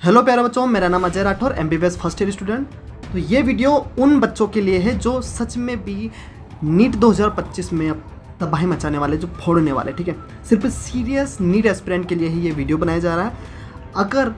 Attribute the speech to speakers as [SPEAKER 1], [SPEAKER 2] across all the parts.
[SPEAKER 1] Hello प्यारे बच्चों, मेरा नाम Ajay Rathore, MBBS first year student. तो ये वीडियो उन बच्चों के लिए है जो सच में भी नीट 2025 में अब तबाही मचाने वाले, जो फोड़ने वाले, ठीक है। सिर्फ सीरियस नीट एस्पिरेंट के लिए ही ये वीडियो बनाया जा रहा है। अगर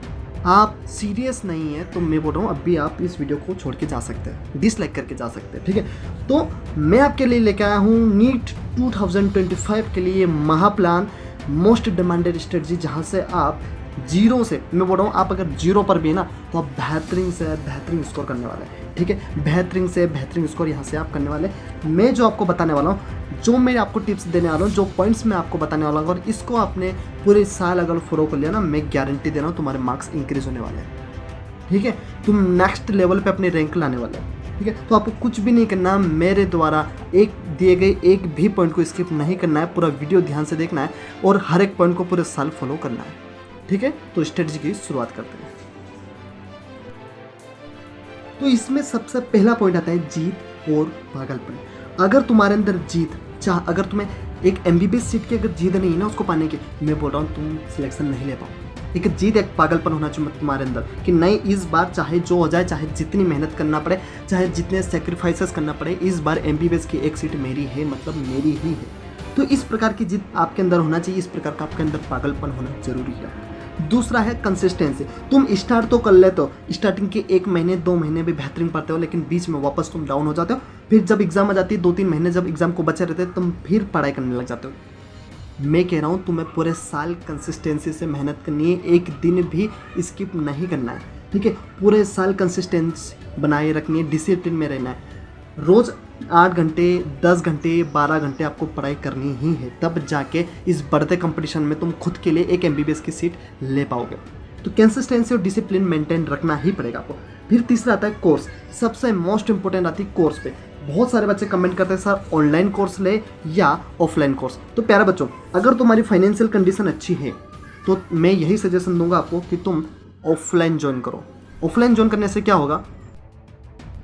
[SPEAKER 1] आप सीरियस नहीं है तो मैं बोल रहा हूँ अभी आप इस वीडियो को छोड़ के जा सकते हैं, डिसलाइक करके जा सकते हैं, ठीक है। तो मैं आपके लिए लेके आया हूँ नीट 2025 के लिए महाप्लान, मोस्ट डिमांडेड स्ट्रेटजी, जहाँ से आप जीरो से, मैं बोल रहा हूँ आप अगर जीरो पर भी है ना तो आप बेहतरीन से बेहतरीन स्कोर करने वाले हैं, ठीक है। बेहतरीन से बेहतरीन स्कोर यहाँ से आप करने वाले हैं। मैं जो आपको बताने वाला हूँ, जो मैं आपको टिप्स देने वाला हूँ, जो पॉइंट्स मैं आपको बताने वाला हूँ, और इसको आपने पूरे साल अगर फॉलो कर लिया ना, मैं गारंटी दे रहा हूँ तुम्हारे मार्क्स इंक्रीज होने वाले हैं, ठीक है। तुम नेक्स्ट लेवल पे अपने रैंक लाने वाले हैं, ठीक है। तो आपको कुछ भी नहीं करना, मेरे द्वारा एक दिए गए एक भी पॉइंट को स्किप नहीं करना है, पूरा वीडियो ध्यान से देखना है और हर एक पॉइंट को पूरे साल फॉलो करना है, ठीक है। तो स्ट्रेटजी की शुरुआत करते हैं। तो इसमें सबसे पहला पॉइंट आता है जीत और पागलपन। अगर तुम्हारे अंदर जीत अगर तुम्हें एक एमबीबीएस सीट की अगर जीत नहीं है ना उसको पाने की, मैं बोल रहा हूँ तुम सिलेक्शन नहीं ले पाओ। एक जीत, एक पागलपन होना चाहिए तुम्हारे अंदर कि नहीं, इस बार चाहे जो हो जाए, चाहे जितनी मेहनत करना पड़े, चाहे जितने सेक्रीफाइसेस करना पड़े, इस बार एमबीबीएस की एक सीट मेरी है, मतलब मेरी ही है। तो इस प्रकार की जीत आपके अंदर होना चाहिए, इस प्रकार का आपके अंदर पागलपन होना जरूरी है। दूसरा है कंसिस्टेंसी। तुम स्टार्ट तो कर लेते हो, स्टार्टिंग के 1 महीने 2 महीने भी बेहतरीन पढ़ते हो, लेकिन बीच में वापस तुम डाउन हो जाते हो। फिर जब एग्जाम आ जाती है 2-3 महीने जब एग्जाम को बचे रहते हैं, तुम फिर पढ़ाई करने लग जाते हो। मैं कह रहा हूँ तुम्हें पूरे साल कंसिस्टेंसी से मेहनत करनी है, एक दिन भी स्किप नहीं करना है, ठीक है। पूरे साल कंसिस्टेंसी बनाए रखनी है, डिसिप्लिन में रहना है। रोज़ 8 घंटे 10 घंटे 12 घंटे आपको पढ़ाई करनी ही है, तब जाके इस बढ़ते कंपटीशन में तुम खुद के लिए एक एमबीबीएस की सीट ले पाओगे। तो कंसिस्टेंसी और डिसिप्लिन मेंटेन रखना ही पड़ेगा आपको। फिर तीसरा आता है कोर्स। सबसे मोस्ट इंपॉर्टेंट आती है कोर्स पे। बहुत सारे बच्चे कमेंट करते हैं सर ऑनलाइन कोर्स ले या ऑफलाइन कोर्स। तो प्यारे बच्चों, अगर तुम्हारी फाइनेंशियल कंडीशन अच्छी है तो मैं यही सजेशन दूंगा आपको कि तुम ऑफलाइन ज्वाइन करो। ऑफलाइन ज्वाइन करने से क्या होगा,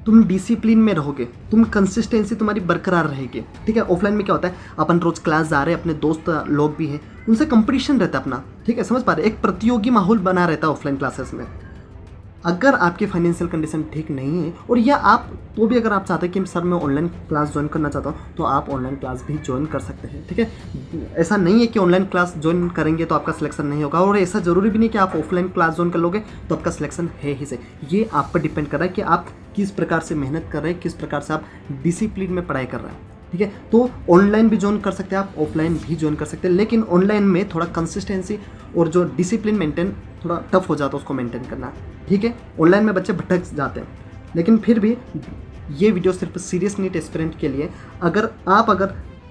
[SPEAKER 1] तुम डिसिप्लिन में रहोगे, तुम कंसिस्टेंसी तुम्हारी बरकरार रहेगी, ठीक है। ऑफलाइन में क्या होता है, अपन रोज क्लास जा रहे हैं, अपने दोस्त लोग भी हैं, उनसे कंपटीशन रहता है अपना, ठीक है, समझ पा रहे, एक प्रतियोगी माहौल बना रहता है ऑफलाइन क्लासेस में। अगर आपकी फाइनेंशियल कंडीशन ठीक नहीं है और या आप तो भी अगर आप चाहते हैं कि सर मैं ऑनलाइन क्लास ज्वाइन करना चाहता हूँ, तो आप ऑनलाइन क्लास भी ज्वाइन कर सकते हैं, ठीक है। ऐसा नहीं है कि ऑनलाइन क्लास ज्वाइन करेंगे तो आपका सिलेक्शन नहीं होगा, और ऐसा जरूरी भी नहीं कि आप ऑफलाइन क्लास ज्वाइन कर लोगे तो आपका सिलेक्शन है ही से। ये आप पर डिपेंड कर रहा है कि आप किस प्रकार से मेहनत कर रहे हैं, किस प्रकार से आप डिसिप्लिन में पढ़ाई कर रहे हैं, ठीक है। तो ऑनलाइन भी ज्वाइन कर सकते हैं आप, ऑफलाइन भी ज्वाइन कर सकते हैं, लेकिन ऑनलाइन में थोड़ा कंसिस्टेंसी और जो डिसिप्लिन मेंटेन थोड़ा टफ हो जाता है उसको मेंटेन करना, ठीक है। ऑनलाइन में बच्चे भटक जाते हैं, लेकिन फिर भी ये वीडियो सिर्फ सीरियस नीट एस्पिरेंट के लिए। अगर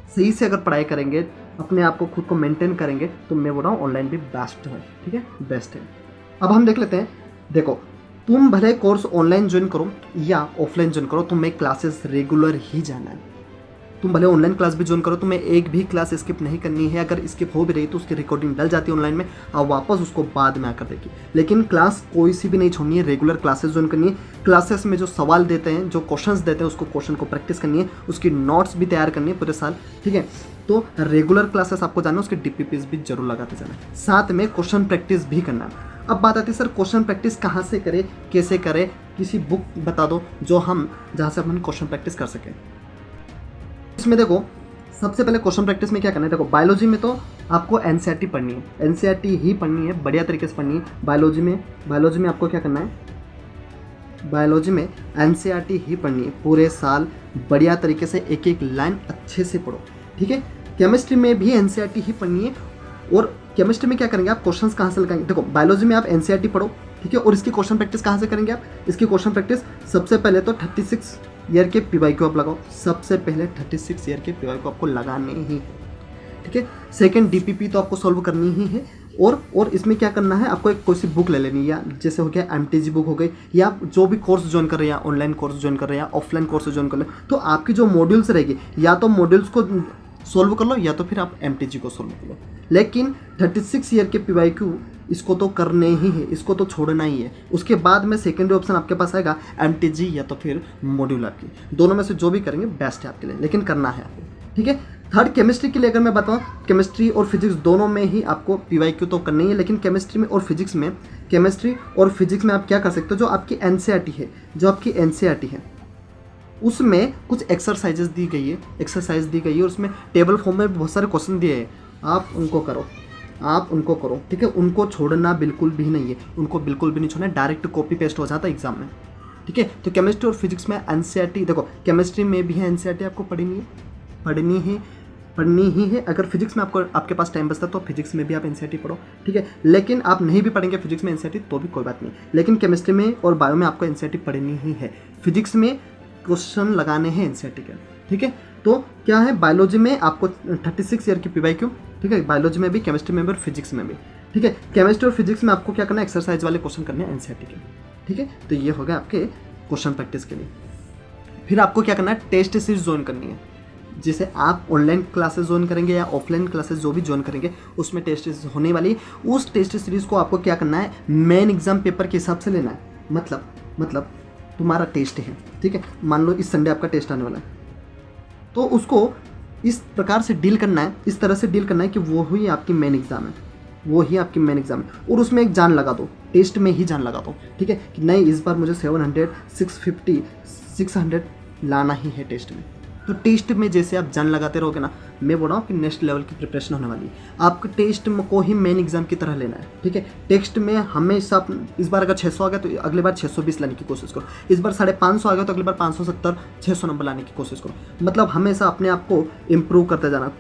[SPEAKER 1] सही से अगर पढ़ाई करेंगे, अपने आप को खुद को मेंटेन करेंगे, तो मैं बोल रहा हूँ ऑनलाइन भी बेस्ट है, ठीक है, बेस्ट है। अब हम देख लेते हैं। देखो, तुम भले कोर्स ऑनलाइन ज्वाइन करो या ऑफलाइन ज्वाइन करो, तुम्हें क्लासेस रेगुलर ही जाना है। तुम भले ऑनलाइन क्लास भी ज्वाइन करो, तुम्हें एक भी क्लास स्किप नहीं करनी है। अगर स्किप हो भी रही तो उसकी रिकॉर्डिंग डल जाती है ऑनलाइन में और वापस उसको बाद में आकर देखिए, लेकिन क्लास कोई सी भी नहीं छोड़नी है, रेगुलर क्लासेस ज्वाइन करनी है। क्लासेस में जो सवाल देते हैं, जो क्वेश्चंस देते हैं, उसको क्वेश्चन को प्रैक्टिस करनी है, उसकी नोट्स भी तैयार करनी है पूरे साल, ठीक है। तो रेगुलर क्लासेस आपको जाना है, उसके DPPs भी जरूर लगाते जाना है, साथ में क्वेश्चन प्रैक्टिस भी करना है। अब बात आती है सर क्वेश्चन प्रैक्टिस कहाँ से करें, कैसे करें, किसी बुक बता दो जहाँ से अपन क्वेश्चन प्रैक्टिस कर सकें। इसमें देखो, सबसे पहले क्वेश्चन प्रैक्टिस में क्या करना है, देखो बायोलॉजी में तो आपको एनसीईआरटी पढ़नी है, एनसीईआरटी ही पढ़नी है, बढ़िया तरीके से पढ़नी है। बायोलॉजी में आपको क्या करना है, बायोलॉजी में एनसीईआरटी ही पढ़नी है, पूरे साल बढ़िया तरीके से एक एक लाइन अच्छे से पढ़ो, ठीक है। केमिस्ट्री में भी एनसीईआरटी ही पढ़नी है, और केमिस्ट्री में क्या करेंगे आप, क्वेश्चंस कहाँ से लगाएंगे। देखो बायोलॉजी में आप एनसीईआरटी पढ़ो, ठीक है, और इसकी क्वेश्चन प्रैक्टिस कहाँ से करेंगे आप, इसकी क्वेश्चन प्रैक्टिस सबसे पहले तो 36 ईयर के PYQ आप लगाओ, सबसे पहले 36 ईयर के PYQ आपको लगाने ही, ठीक है। सेकंड DPP तो आपको सॉल्व करनी ही है, और इसमें क्या करना है, आपको एक कोई सी बुक ले लेनी है, या जैसे हो गया MTG बुक हो गई, या आप जो भी कोर्स ज्वाइन कर रहे हैं, ऑनलाइन कोर्स ज्वाइन कर रहे हैं, ऑफलाइन कोर्स ज्वाइन कर रहे हैं, तो आपकी जो मॉड्यूल्स रहेगी, या तो मॉड्यूल्स को सोल्व कर लो या तो फिर आप MTG को सोल्व कर लो, लेकिन 36 ईयर के PYQ इसको तो करने ही है, इसको तो छोड़ना ही है। उसके बाद में सेकेंडरी ऑप्शन आपके पास आएगा MTG या तो फिर मॉड्यूल आपकी, दोनों में से जो भी करेंगे बेस्ट है आपके लिए, लेकिन करना है आपको, ठीक है। थर्ड केमिस्ट्री के लिए अगर मैं बताऊँ, केमिस्ट्री और फिजिक्स दोनों में ही आपको PYQ तो करनी है, लेकिन केमिस्ट्री में और फिजिक्स में केमिस्ट्री और फिजिक्स में आप क्या कर सकते हो, जो आपकी एनसीईआरटी है, जो आपकी एनसीईआरटी है उसमें कुछ एक्सरसाइज दी गई है, और उसमें टेबल फॉर्म में बहुत सारे क्वेश्चन दिए हैं, आप उनको करो, ठीक है। उनको छोड़ना बिल्कुल भी नहीं है, उनको बिल्कुल भी नहीं छोड़ना, डायरेक्ट कॉपी पेस्ट हो जाता है एग्जाम में, ठीक है। तो केमिस्ट्री और फिजिक्स में एनसीईआरटी, देखो केमिस्ट्री में भी है एनसीईआरटी, आपको पढ़नी ही है। अगर फिजिक्स में आपके पास टाइम बचता है तो फिजिक्स में भी आप एनसीईआरटी पढ़ो, ठीक है। लेकिन आप नहीं भी पढ़ेंगे फिजिक्स में एनसीईआरटी तो भी कोई बात नहीं, लेकिन केमिस्ट्री में और बायो में आपको एनसीईआरटी पढ़नी ही है। फिजिक्स में क्वेश्चन लगाने हैं एनसीईआरटी के, ठीक है। तो क्या है, बायोलॉजी में आपको 36 ईयर की पीवाईक्यू, ठीक है, बायोलॉजी में भी, केमिस्ट्री में भी और फिजिक्स में भी, ठीक है। केमिस्ट्री और फिजिक्स में आपको क्या करना है, एक्सरसाइज वाले क्वेश्चन करने हैं एनसीईआरटी के, ठीक है। तो ये हो गया आपके क्वेश्चन प्रैक्टिस के लिए। फिर आपको क्या करना है, टेस्ट सीरीज ज्वाइन करनी है। जैसे आप ऑनलाइन क्लासेस ज्वाइन करेंगे या ऑफलाइन क्लासेस जो भी ज्वाइन करेंगे उसमें टेस्ट सीरीज होने वाली है। उस टेस्ट सीरीज को आपको क्या करना है, मेन एग्जाम पेपर के हिसाब से लेना है। मतलब तुम्हारा टेस्ट है, ठीक है, मान लो इस संडे आपका टेस्ट आने वाला है, तो उसको इस प्रकार से डील करना है, इस तरह से डील करना है कि वो ही आपकी मेन एग्जाम है, और उसमें एक जान लगा दो, टेस्ट में ही जान लगा दो, ठीक है, कि नहीं इस बार मुझे 700, 650, 600 लाना ही है टेस्ट में। तो टेस्ट में जैसे आप जान लगाते रहोगे ना, मैं बोल रहा हूँ कि नेक्स्ट लेवल की प्रिपरेशन होने वाली है। आपको टेस्ट को ही मेन एग्जाम की तरह लेना है, ठीक है। टेस्ट में हमेशा इस बार अगर 600 आ गया तो अगली बार 620 लाने की कोशिश करो, इस बार 550 आ गया तो अगली बार 570, 600 नंबर लाने की कोशिश करो। मतलब हमेशा अपने आप को इम्प्रूव करते जाना,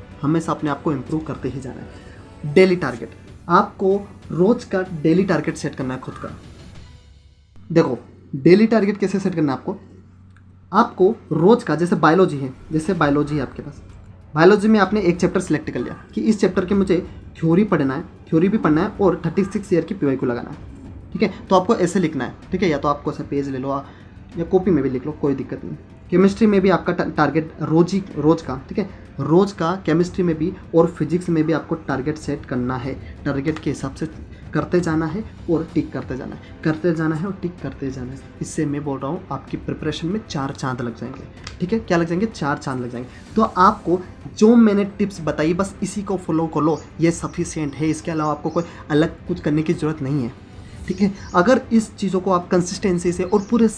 [SPEAKER 1] ही जाना है। डेली टारगेट, आपको रोज का डेली टारगेट सेट करना है खुद का। देखो डेली टारगेट कैसे सेट करना है आपको रोज का, जैसे बायोलॉजी है आपके पास, बायोलॉजी में आपने एक चैप्टर सेलेक्ट कर लिया कि इस चैप्टर के मुझे थ्योरी भी पढ़ना है और 36 ईयर की पीवाईक्यू लगाना है, ठीक है। तो आपको ऐसे लिखना है, ठीक है, या तो आपको ऐसा पेज ले लो या कॉपी में भी लिख लो, कोई दिक्कत नहीं। केमिस्ट्री में भी आपका टारगेट रोज का, ठीक है, रोज का केमिस्ट्री में भी और फिजिक्स में भी आपको टारगेट सेट करना है। टारगेट के हिसाब से करते जाना है और टिक करते जाना है, इससे मैं बोल रहा हूँ आपकी प्रिपरेशन में 4 चांद लग जाएंगे, ठीक है। क्या लग जाएंगे, 4 चांद लग जाएंगे। तो आपको जो मैंने टिप्स बताई बस इसी को फॉलो कर लो, ये सफिशिएंट है, इसके अलावा आपको कोई अलग कुछ करने की ज़रूरत नहीं है, ठीक है। अगर इस चीज़ों को आप कंसिस्टेंसी से और पूरे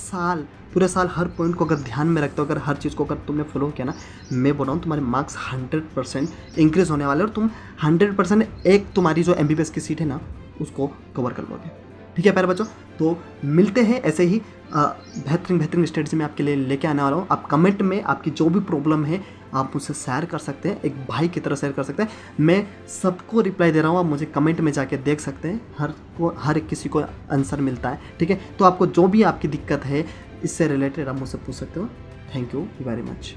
[SPEAKER 1] साल हर पॉइंट को अगर ध्यान में रखते हो, अगर हर चीज़ को अगर तुमने फॉलो किया ना, मैं बोल रहा हूँ तुम्हारे मार्क्स 100% इंक्रीज होने वाले और तुम 100% एक तुम्हारी जो MBBS की सीट है ना उसको कवर कर लोगे, ठीक है प्यारे बच्चों। तो मिलते हैं ऐसे ही बेहतरीन स्ट्रेटजी में आपके लिए लेके आने वाला हूँ। आप कमेंट में आपकी जो भी प्रॉब्लम है आप मुझसे शेयर कर सकते हैं, एक भाई की तरह शेयर कर सकते हैं। मैं सबको रिप्लाई दे रहा हूँ, आप मुझे कमेंट में जाके देख सकते हैं, हर किसी को आंसर मिलता है, ठीक है। तो आपको जो भी आपकी दिक्कत है इससे रिलेटेड आप मुझसे पूछ सकते हो। Thank you very much.